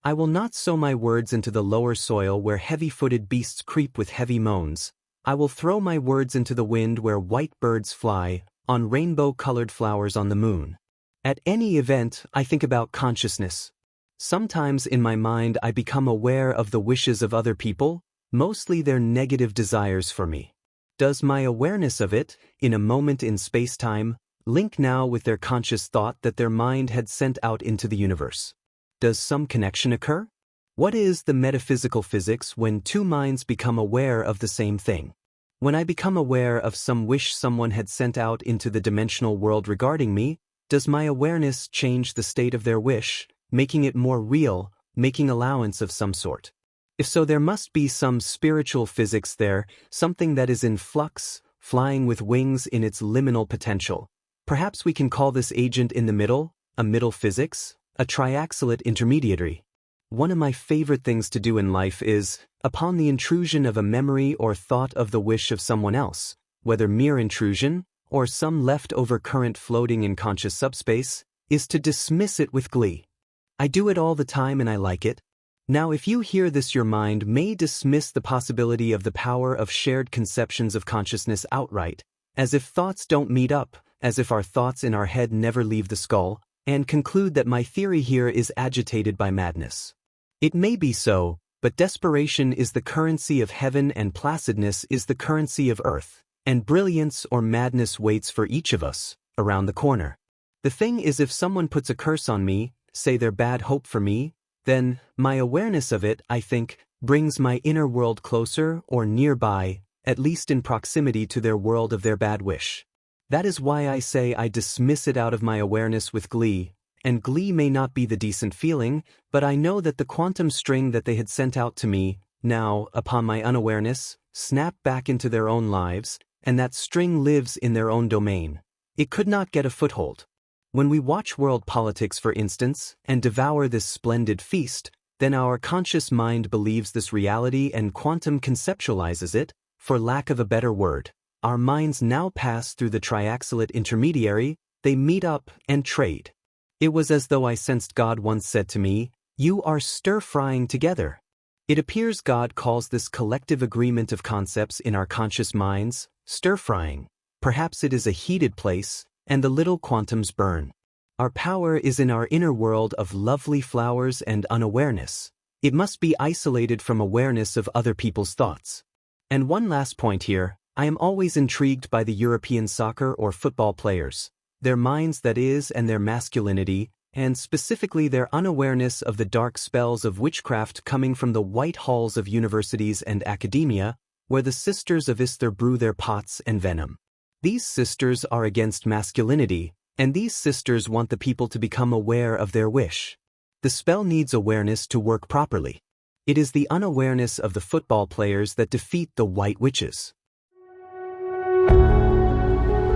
I will not sow my words into the lower soil where heavy-footed beasts creep with heavy moans. I will throw my words into the wind where white birds fly, on rainbow-colored flowers on the moon. At any event, I think about consciousness. Sometimes in my mind I become aware of the wishes of other people, mostly their negative desires for me. Does my awareness of it, in a moment in space-time, link now with their conscious thought that their mind had sent out into the universe? Does some connection occur? What is the metaphysical physics when two minds become aware of the same thing? When I become aware of some wish someone had sent out into the dimensional world regarding me, does my awareness change the state of their wish, making it more real, making allowance of some sort? If so, there must be some spiritual physics there, something that is in flux, flying with wings in its liminal potential. Perhaps we can call this agent in the middle, a middle physics, a triaxylate intermediary. One of my favorite things to do in life is, upon the intrusion of a memory or thought of the wish of someone else, whether mere intrusion, or some leftover current floating in conscious subspace, is to dismiss it with glee. I do it all the time and I like it. Now if you hear this, your mind may dismiss the possibility of the power of shared conceptions of consciousness outright, as if thoughts don't meet up, as if our thoughts in our head never leave the skull, and conclude that my theory here is agitated by madness. It may be so, but desperation is the currency of heaven and placidness is the currency of earth, and brilliance or madness waits for each of us, around the corner. The thing is, if someone puts a curse on me, say their bad hope for me, then my awareness of it, I think, brings my inner world closer or nearby, at least in proximity to their world of their bad wish. That is why I say I dismiss it out of my awareness with glee, and glee may not be the decent feeling, but I know that the quantum string that they had sent out to me, now, upon my unawareness, snap back into their own lives, and that string lives in their own domain. It could not get a foothold. When we watch world politics, for instance, and devour this splendid feast, then our conscious mind believes this reality and quantum conceptualizes it, for lack of a better word. Our minds now pass through the triaxylate intermediary, they meet up and trade. It was as though I sensed God once said to me, "You are stir-frying together." It appears God calls this collective agreement of concepts in our conscious minds, stir-frying. Perhaps it is a heated place, and the little quantums burn. Our power is in our inner world of lovely flowers and unawareness. It must be isolated from awareness of other people's thoughts. And one last point here, I am always intrigued by the European soccer or football players, their minds that is and their masculinity, and specifically their unawareness of the dark spells of witchcraft coming from the white halls of universities and academia, where the sisters of Isther brew their pots and venom. These sisters are against masculinity, and these sisters want the people to become aware of their wish. The spell needs awareness to work properly. It is the unawareness of the football players that defeat the white witches.